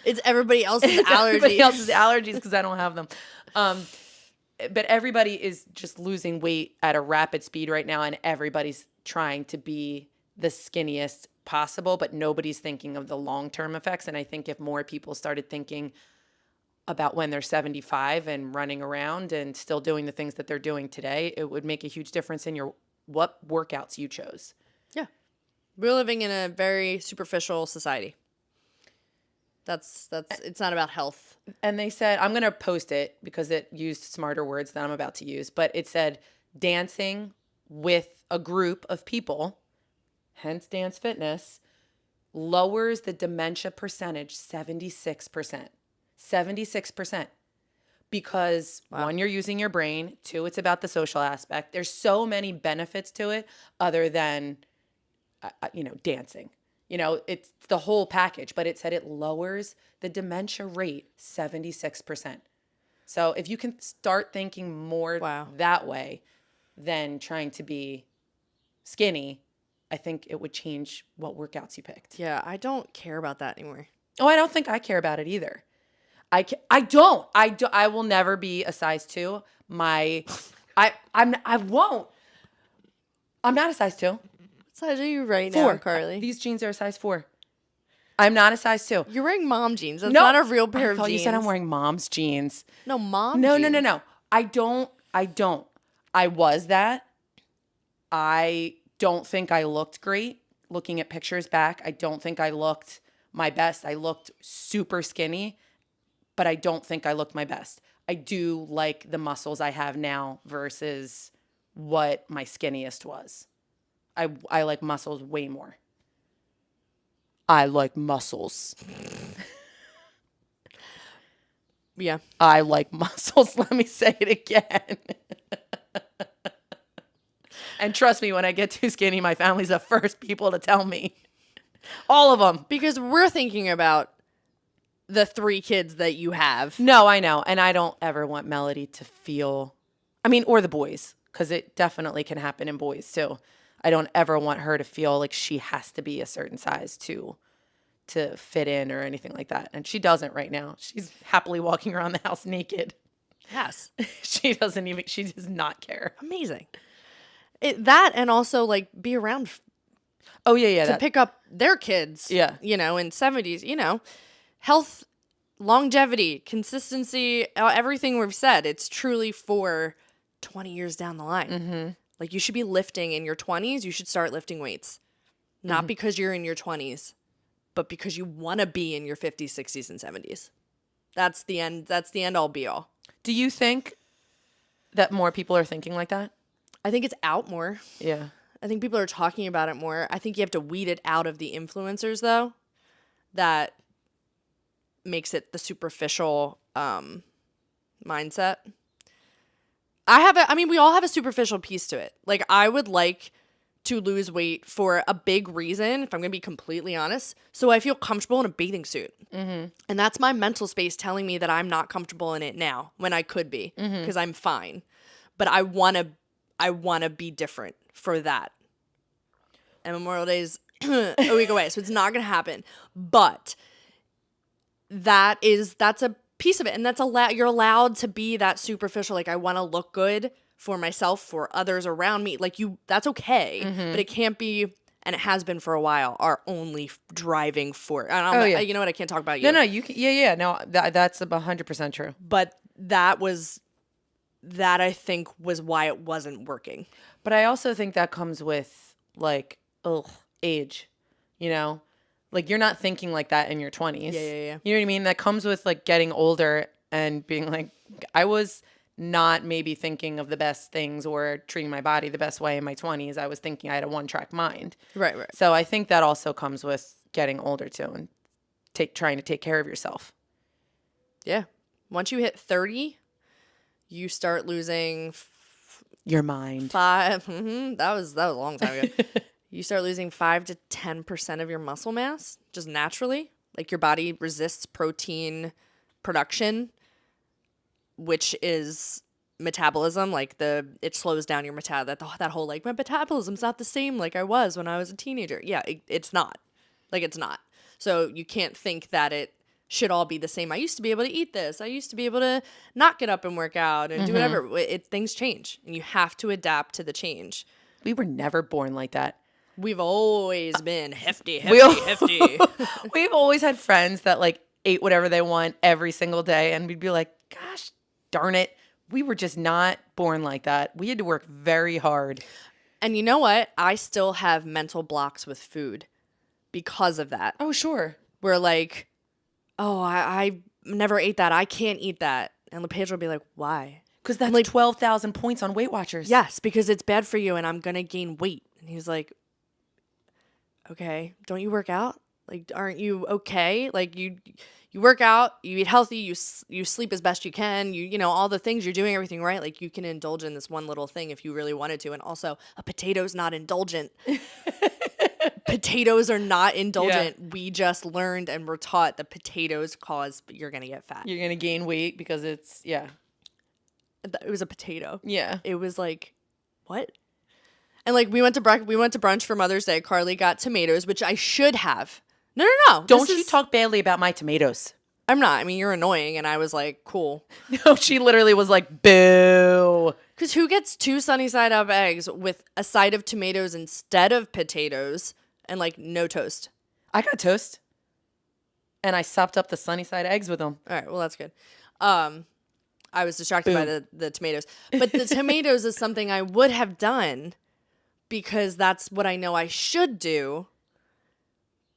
It's everybody else's allergies. Everybody else's allergies because I don't have them. But everybody is just losing weight at a rapid speed right now, and everybody's trying to be the skinniest possible, but nobody's thinking of the long-term effects. And I think if more people started thinking about when they're 75 and running around and still doing the things that they're doing today, it would make a huge difference in what workouts you chose. Yeah. We're living in a very superficial society. It's not about health. And they said, I'm going to post it because it used smarter words than I'm about to use, but it said dancing with a group of people, hence dance fitness, lowers the dementia percentage 76%. 76%. Because one, you're using your brain. Two, it's about the social aspect. There's so many benefits to it other than, dancing. It's the whole package, but it said it lowers the dementia rate 76%. So if you can start thinking more that way than trying to be skinny, I think it would change what workouts you picked. Yeah, I don't care about that anymore. Oh, I don't think I care about it either. I don't. I will never be a size 2. I won't. I'm not a size 2. What size are you right 4. now, Carly? These jeans are a size 4. I'm not a size 2. You're wearing mom jeans. That's No, not a real pair I of thought jeans. you said I'm wearing mom's jeans. No, mom No, jeans. no. I don't. I was that. I don't think I looked great. Looking at pictures back, I don't think I looked my best. I looked super skinny, but I don't think I looked my best. I do like the muscles I have now versus what my skinniest was. I like muscles way more. I like muscles. Yeah. I like muscles. Let me say it again. And trust me, when I get too skinny, my family's the first people to tell me. All of them. Because we're thinking about the 3 kids that you have. No, I know. And I don't ever want Melody to feel, or the boys, because it definitely can happen in boys too. I don't ever want her to feel like she has to be a certain size to fit in or anything like that. And she doesn't right now. She's happily walking around the house naked. Yes. She does not care. Amazing. That and also like be around Oh, yeah. to pick up their kids. Yeah. In 70s, health, longevity, consistency, everything we've said, it's truly for 20 years down the line. Mm-hmm. Like you should be lifting in your 20s, you should start lifting weights. Not because you're in your 20s, but because you want to be in your 50s, 60s, and 70s. That's the end all be all. Do you think that more people are thinking like that? I think it's out more. Yeah. I think people are talking about it more. I think you have to weed it out of the influencers, though. That makes it the superficial mindset. We all have a superficial piece to it. Like, I would like to lose weight for a big reason, if I'm going to be completely honest, so I feel comfortable in a bathing suit. Mm-hmm. And that's my mental space telling me that I'm not comfortable in it now when I could be, because I'm fine. But I want to be different for that. And Memorial Day is a week away, so it's not going to happen. But that's a piece of it, and you're allowed to be that superficial. Like, I want to look good for myself, for others around me. Like, that's okay, but it can't be, and it has been for a while, our only driving force. You know what? I can't talk about you. No, you can, yeah. No, that's 100% true. But that I think was why it wasn't working. But I also think that comes with age, Like, you're not thinking like that in your 20s. Yeah. You know what I mean? That comes with like getting older and being like, I was not maybe thinking of the best things or treating my body the best way in my 20s. I was thinking I had a one-track mind. Right. So I think that also comes with getting older too and trying to take care of yourself. Yeah. Once you hit 30, you start losing your mind. 5. That was a long time ago. You start losing 5 to 10% of your muscle mass just naturally. Like, your body resists protein production, which is metabolism. Like, it slows down your that whole like, my metabolism's not the same like I was when I was a teenager. Yeah, it's not. Like, it's not. So you can't think that it should all be the same. I used to be able to eat this. I used to be able to not get up and work out and do whatever. Things change, and you have to adapt to the change. We were never born like that. We've always been hefty. We've always had friends that like ate whatever they want every single day, and we'd be like, gosh darn it, we were just not born like that. We had to work very hard. And you know what? I still have mental blocks with food because of that. Oh, sure. Where like, oh, I never ate that. I can't eat that. And LePage will be like, why? Because that's like 12,000 points on Weight Watchers. Yes, because it's bad for you and I'm going to gain weight. And he's like, okay, don't you work out? Like, aren't you okay? Like, you work out, you eat healthy, you sleep as best you can, you know, all the things, you're doing everything right. Like, you can indulge in this one little thing if you really wanted to. And also, a potato's not indulgent. Potatoes are not indulgent. Yeah. We just learned and were taught that potatoes you're going to get fat. You're going to gain weight because it's, yeah. It was a potato. Yeah. It was like, what? And like, we went to brunch for Mother's Day. Carly got tomatoes, which I should have. No. Don't you talk badly about my tomatoes. I'm not. I mean, you're annoying. And I was like, cool. No, she literally was like, boo. Because who gets 2 sunny side up eggs with a side of tomatoes instead of potatoes and like no toast? I got toast. And I sopped up the sunny side eggs with them. All right. Well, that's good. I was distracted by the tomatoes. But the tomatoes is something I would have done because that's what I know I should do.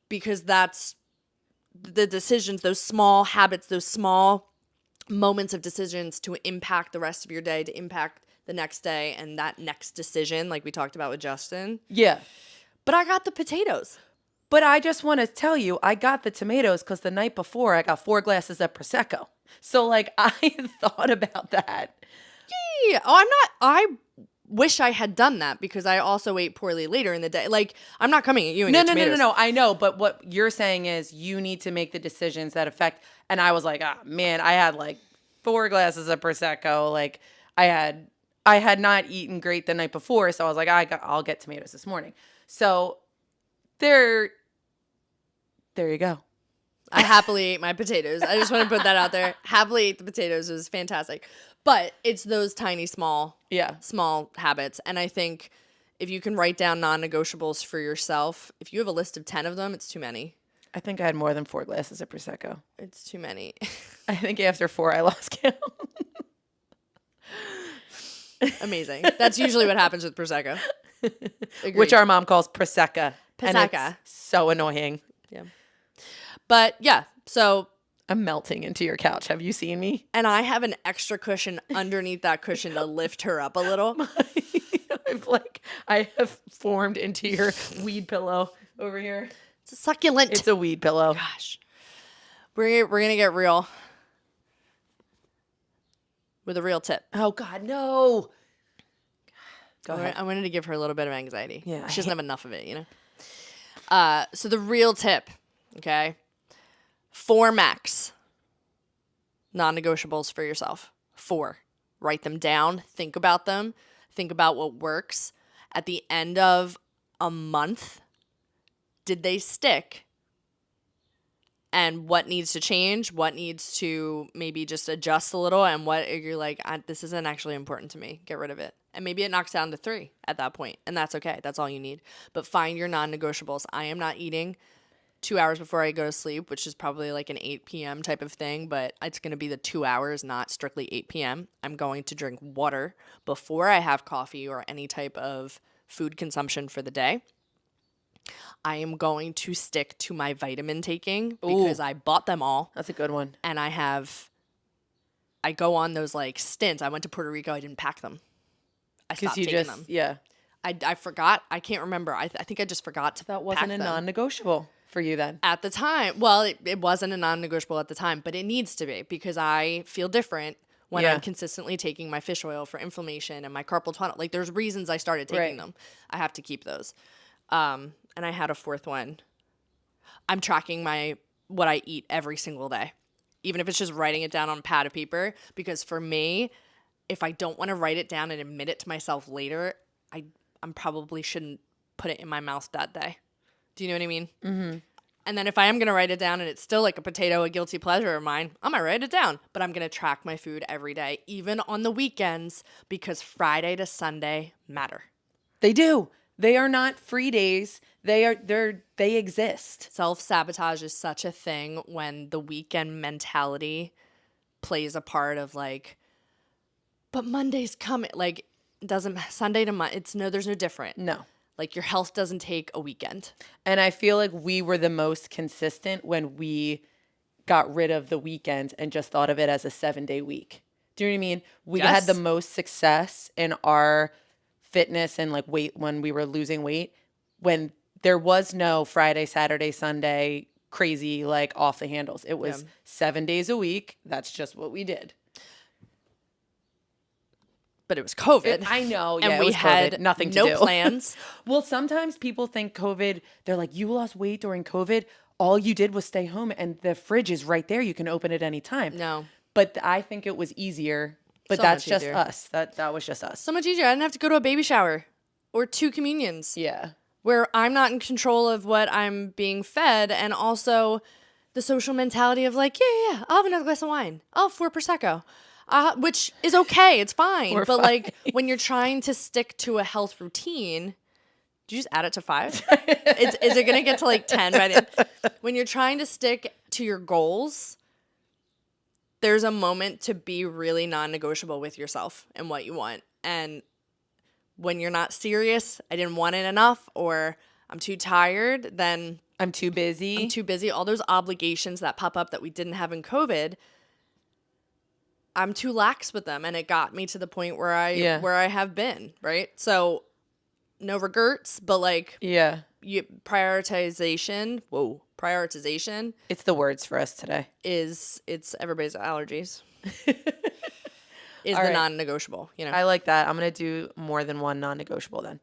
Because that's the decisions, those small habits, those small moments of decisions to impact the rest of your day, to impact the next day and that next decision, like we talked about with Justin. Yeah. But I got the potatoes. But I just want to tell you, I got the tomatoes because the night before I got 4 glasses of Prosecco. So, like, I thought about that. Yeah. Oh, I wish I had done that because I also ate poorly later in the day. Like, I'm not coming at you and your tomatoes. No. I know, but what you're saying is you need to make the decisions that affect. And I was like, man, I had like 4 glasses of prosecco. Like, I had not eaten great the night before, so I was like, I'll get tomatoes this morning. So there you go. I happily ate my potatoes. I just want to put that out there. Happily ate the potatoes. It was fantastic. But it's those tiny, small habits. And I think if you can write down non-negotiables for yourself, if you have a list of 10 of them, it's too many. I think I had more than 4 glasses of prosecco. It's too many. I think after 4, I lost count. Amazing. That's usually what happens with prosecco. Agreed. Which our mom calls prosecca. And Prosecca. it's so annoying. Yeah. But yeah, so I'm melting into your couch. Have you seen me? and I have an extra cushion underneath that cushion to lift her up a little. I have formed into your weed pillow over here. It's a succulent. It's a weed pillow. Gosh. We're gonna get real with a real tip. Oh God, no. Go ahead. I wanted to give her a little bit of anxiety. Yeah, She doesn't have enough of it, you know? So the real tip, okay? 4 max non-negotiables for yourself. 4. Write them down. Think about them. Think about what works. At the end of a month, did they stick? And what needs to change? What needs to maybe just adjust a little? And what you're like, this isn't actually important to me. Get rid of it. And maybe it knocks down to 3 at that point. And that's okay. That's all you need. But find your non-negotiables. I am not eating 2 hours before I go to sleep, which is probably like an 8 p.m. type of thing, but it's going to be the 2 hours, not strictly 8 p.m. I'm going to drink water before I have coffee or any type of food consumption for the day. I am going to stick to my vitamin taking because I bought them all. That's a good one. And I go on those like stints. I went to Puerto Rico. I didn't pack them. I stopped taking them. Yeah. I forgot. I can't remember. I think I just forgot to That wasn't pack a them. non-negotiable for you then. At the time. Well, it wasn't a non-negotiable at the time, but it needs to be because I feel different when I'm consistently taking my fish oil for inflammation and my carpal tunnel. Like there's reasons I started taking them. I have to keep those. And I had a 4th one. I'm tracking what I eat every single day, even if it's just writing it down on a pad of paper. Because for me, if I don't want to write it down and admit it to myself later, I'm probably shouldn't put it in my mouth that day. Do you know what I mean? Mm-hmm. And then if I am going to write it down and it's still like a potato, a guilty pleasure of mine, I might write it down. But I'm going to track my food every day, even on the weekends, because Friday to Sunday matter. They do. They are not free days. They exist. Self-sabotage is such a thing when the weekend mentality plays a part of like, but Monday's coming. Like, doesn't Sunday to Monday, there's no different. No. Like your health doesn't take a weekend. And I feel like we were the most consistent when we got rid of the weekends and just thought of it as a 7-day week. Do you know what I mean? We had the most success in our fitness and like weight when we were losing weight when there was no Friday, Saturday, Sunday crazy like off the handles. It was 7 days a week. That's just what we did. But it was COVID. I know. And yeah, we it was had COVID. Nothing to no do. plans. Well, sometimes people think COVID, they're like, you lost weight during COVID. All you did was stay home and the fridge is right there. You can open it anytime. No. But I think it was easier. But So that's much just easier. us. That was just us. So much easier. I didn't have to go to a baby shower or 2 communions. Yeah. Where I'm not in control of what I'm being fed, and also the social mentality of like, yeah, I'll have another glass of wine. I'll have 4 Prosecco. Which is okay. It's fine. We're but fine. like when you're trying to stick to a health routine, do you just add it to 5? Is it going to get to like 10 by the end? When you're trying to stick to your goals, there's a moment to be really non-negotiable with yourself and what you want. And when you're not serious, I didn't want it enough, or I'm too tired, then I'm too busy. all those obligations that pop up that we didn't have in COVID, I'm too lax with them, and it got me to the point where I have been, right? So no regrets, but like prioritization It's the words for us today. it's everybody's allergies. is All the right. non-negotiable, you know? I like that. I'm going to do more than one non-negotiable then.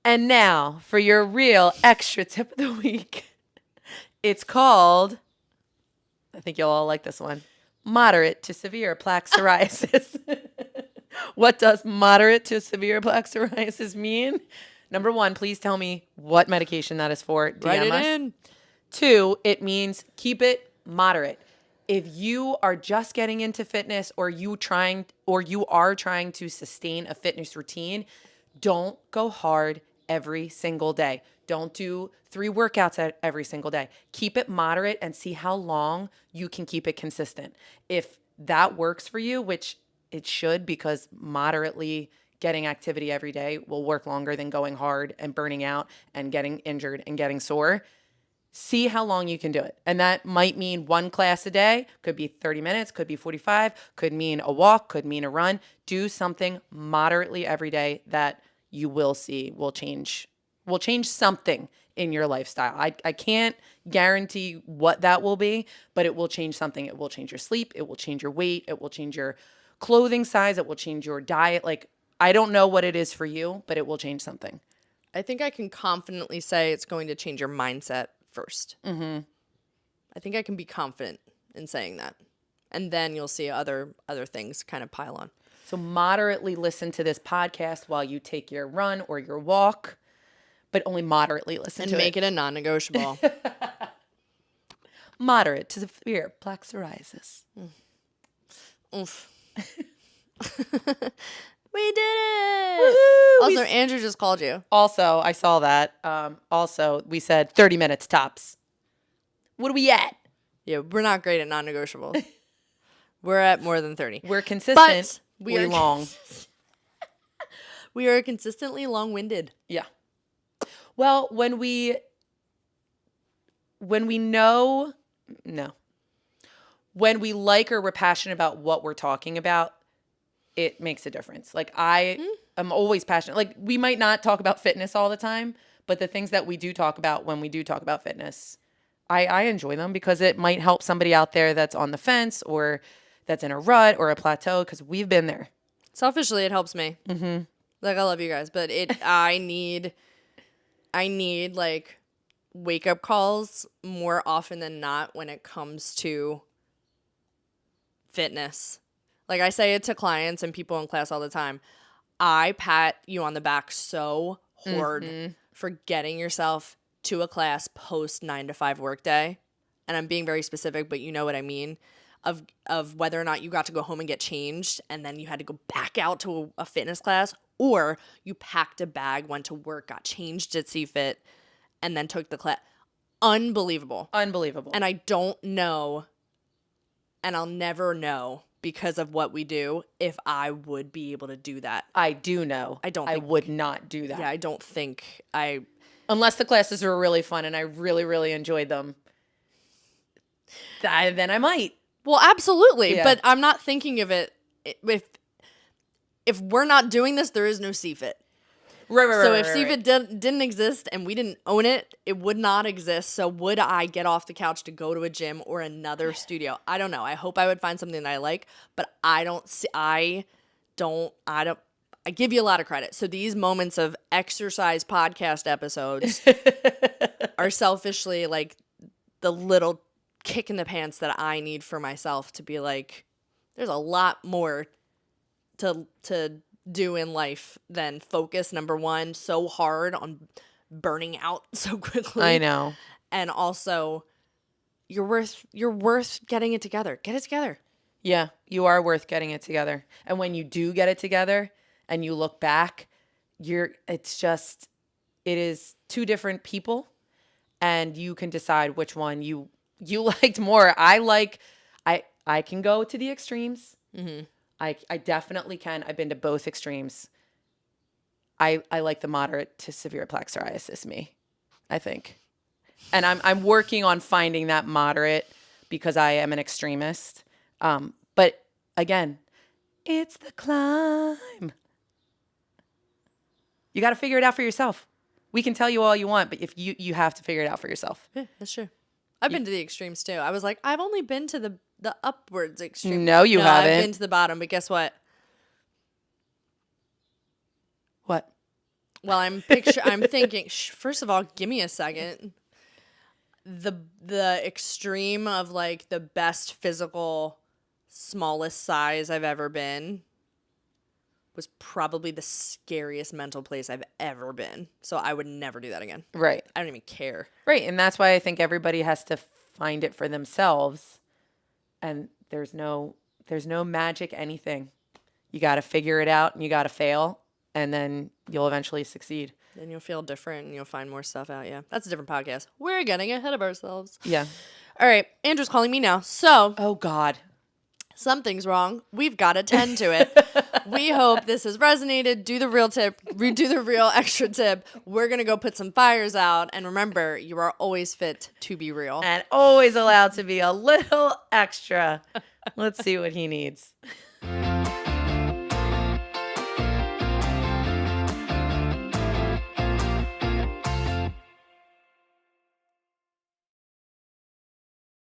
And now for your real extra tip of the week. It's called, I think you'll all like this one, moderate to severe plaque psoriasis. What does moderate to severe plaque psoriasis mean? Number one, please tell me what medication that is for. Write DM it us. in. 2, it means keep it moderate. If you are just getting into fitness or you are trying to sustain a fitness routine, don't go hard every single day. Don't do 3 workouts every single day. Keep it moderate and see how long you can keep it consistent. If that works for you, which it should, because moderately getting activity every day will work longer than going hard and burning out and getting injured and getting sore. See how long you can do it. And that might mean 1 class a day, could be 30 minutes, could be 45, could mean a walk, could mean a run. Do something moderately every day that you will see will change something in your lifestyle. I can't guarantee what that will be, but it will change something. It will change your sleep, it will change your weight, it will change your clothing size, it will change your diet. Like, I don't know what it is for you, but it will change something. I think I can confidently say it's going to change your mindset first. Mm-hmm. I think I can be confident in saying that. And then you'll see other things kind of pile on. So moderately listen to this podcast while you take your run or your walk, but only moderately listen And to make it a non-negotiable. Moderate to severe plaque psoriasis. Oof. We did it! Woo-hoo! Also, Andrew just called you. Also, I saw that. Also, we said 30 minutes tops. What are we at? Yeah, we're not great at non-negotiables. We're at more than 30. We're consistent. But we are long. We are consistently long-winded. Yeah. Well, when we know, no. When we like or we're passionate about what we're talking about, it makes a difference. Like, I am always passionate. Like, we might not talk about fitness all the time, but the things that we do talk about when we do talk about fitness, I enjoy them because it might help somebody out there that's on the fence or that's in a rut or a plateau, because we've been there. Selfishly, it helps me. Mm-hmm. Like, I love you guys, but I need like wake up calls more often than not when it comes to fitness. Like, I say it to clients and people in class all the time. I pat you on the back so hard for getting yourself to a class post 9 to 5 workday. And I'm being very specific, but you know what I mean. Of whether or not you got to go home and get changed and then you had to go back out to a fitness class, or you packed a bag, went to work, got changed at CFIT, and then took the class. Unbelievable. Unbelievable. And I don't know, and I'll never know because of what we do, if I would be able to do that. I do know. I would not do that. Yeah, I don't think Unless the classes were really fun and I really, really enjoyed them. Then I might. Well, absolutely. Yeah. But I'm not thinking of it. If we're not doing this, there is no CFIT. Right. So if CFIT didn't exist and we didn't own it, it would not exist. So would I get off the couch to go to a gym or another studio? I don't know. I hope I would find something that I like, but I give you a lot of credit. So these moments of exercise podcast episodes are selfishly like the little kick in the pants that I need for myself to be like, there's a lot more to do in life than focus, number one, so hard on burning out so quickly. I know. And also, you're worth getting it together. Get it together. Yeah, you are worth getting it together. And when you do get it together and you look back, it is 2 different people, and you can decide which one you liked more. I can go to the extremes. Mm-hmm. I definitely can. I've been to both extremes. I like the moderate to severe plaque psoriasis, I think. And I'm working on finding that moderate because I am an extremist. But again, it's the climb. You got to figure it out for yourself. We can tell you all you want, but if you have to figure it out for yourself. Yeah, that's true. I've been to the extremes too. I was like, I've only been to the upwards extreme. No, you haven't. I've been to the bottom, but guess what? What? Well, I'm thinking. First of all, give me a second. The extreme of like the best physical, smallest size I've ever been was probably the scariest mental place I've ever been. So I would never do that again. Right. I don't even care. Right. And that's why I think everybody has to find it for themselves. And there's no magic anything. You got to figure it out and you got to fail. And then you'll eventually succeed. Then you'll feel different and you'll find more stuff out. Yeah. That's a different podcast. We're getting ahead of ourselves. Yeah. All right. Andrew's calling me now. So. Oh, God. Something's wrong. We've got to tend to it. We hope this has resonated. Do the real tip. Redo the real extra tip. We're going to go put some fires out. And remember, you are always fit to be real. And always allowed to be a little extra. Let's see what he needs.